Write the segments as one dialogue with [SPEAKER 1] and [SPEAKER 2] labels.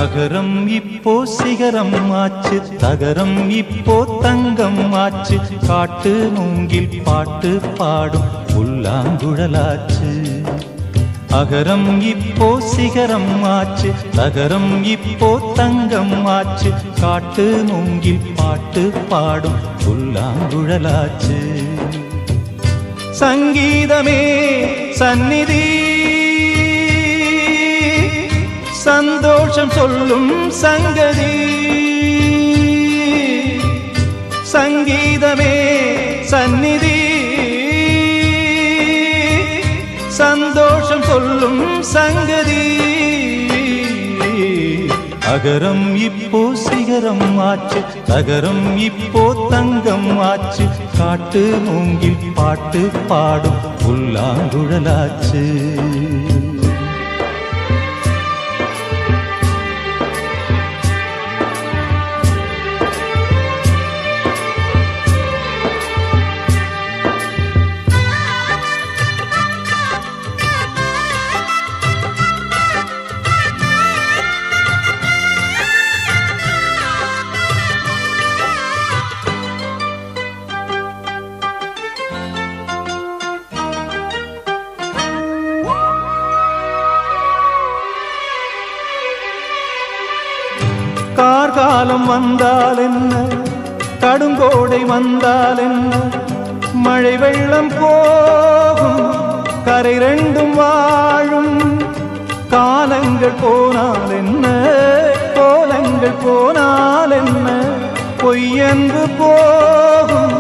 [SPEAKER 1] அகரம் இப்போ சிகரம் ஆச்சு, தகரம் இப்போ தங்கம் ஆச்சு. காட்டு மூங்கில் பாட்டு பாடும் புல்லாங்குழலாச்சு. அகரம் இப்போ சிகரம் ஆச்சு, தகரம் இப்போ தங்கம் ஆச்சு. காட்டு மூங்கில் பாட்டு பாடும் புல்லாங்குழலாச்சு. சங்கீதமே சந்நிதி, சந்தோஷம் சொல்லும் சங்கதி. சங்கீதமே சந்நிதி, சந்தோஷம் சொல்லும் சங்கதி. அகரம் இப்போ சிகரம் ஆச்சு, தகரம் இப்போ தங்கம் ஆச்சு. காட்டு மூங்கில் பாட்டு பாடும் புல்லாங்குழலாச்சு. கார்காலம் வந்தால் என்ன, கடுங்கோடை வந்தால் என்ன, மழை வெள்ளம் போகும் கரை ரெண்டும் வாழும். காலங்கள் போனால் என்ன, கோலங்கள் போனால் என்ன, பொய்யன்று போகும்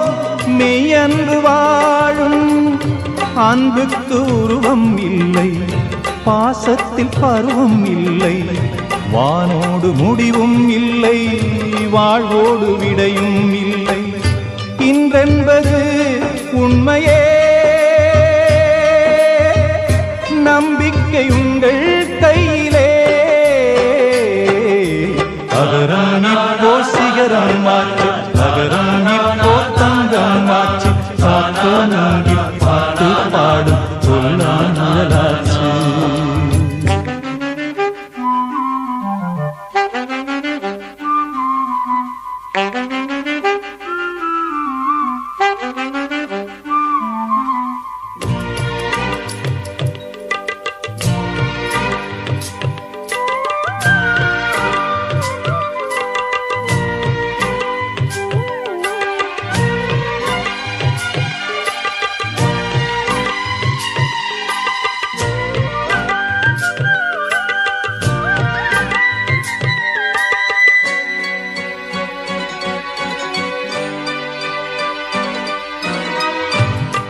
[SPEAKER 1] மெய்யன்று வாழும். அன்புக்கு உருவம் இல்லை, பாசத்தில் பருவம் இல்லை. வானோடு முடிவும் இல்லை, வாழ்வோடு விடையும் இல்லை. இன்றென்பது உண்மையே, நம்பிக்கை உங்கள் கையிலே. அகரம் இப்போ சிகரம் ஆச்சு, அகரம் இப்போ தங்கம் ஆச்சு. காட்டு மூங்கில் பாட்டு பாடும் புல்லாங்குழலாச்சு.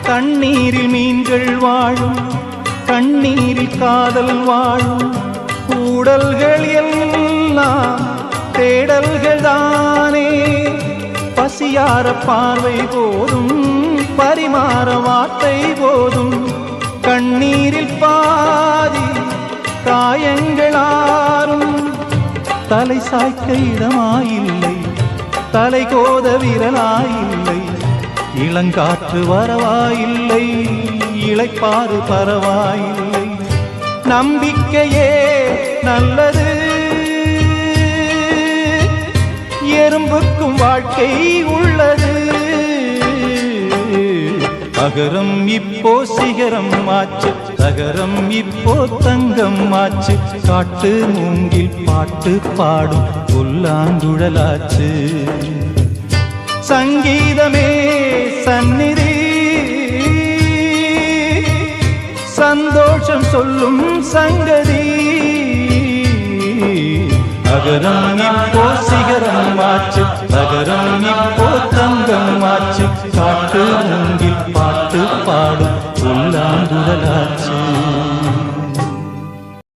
[SPEAKER 1] தண்ணீரில் மீன்கள் வாழும், கண்ணீரில் காதல் வாழும். கூடல்கள் எல்லாம் தேடல்கள் தானே. பசியார பார்வை போதும், பரிமாற வார்த்தை போதும். கண்ணீரில் பாதி காயங்களாரும். தலை சாய்க்க இடமாயில்லை, தலை கோத விரலாயில்லை. இளங்காற்று வரவாயில்லை, இளைப்பாறு பரவாயில்லை. நம்பிக்கையே நல்லது, எறும்புக்கும் வாழ்க்கை உள்ளது. அகரம் இப்போ சிகரம் ஆச்சு, தகரம் இப்போ தங்கம் ஆச்சு. காட்டு மூங்கில் பாட்டு பாடும் புல்லாங்குழலாச்சு. சங்கீதமே சந்நிதி, சந்தோஷம் சொல்லும் சங்கதி. அகரம் இப்போ சிகரம் ஆச்சு, தகரம்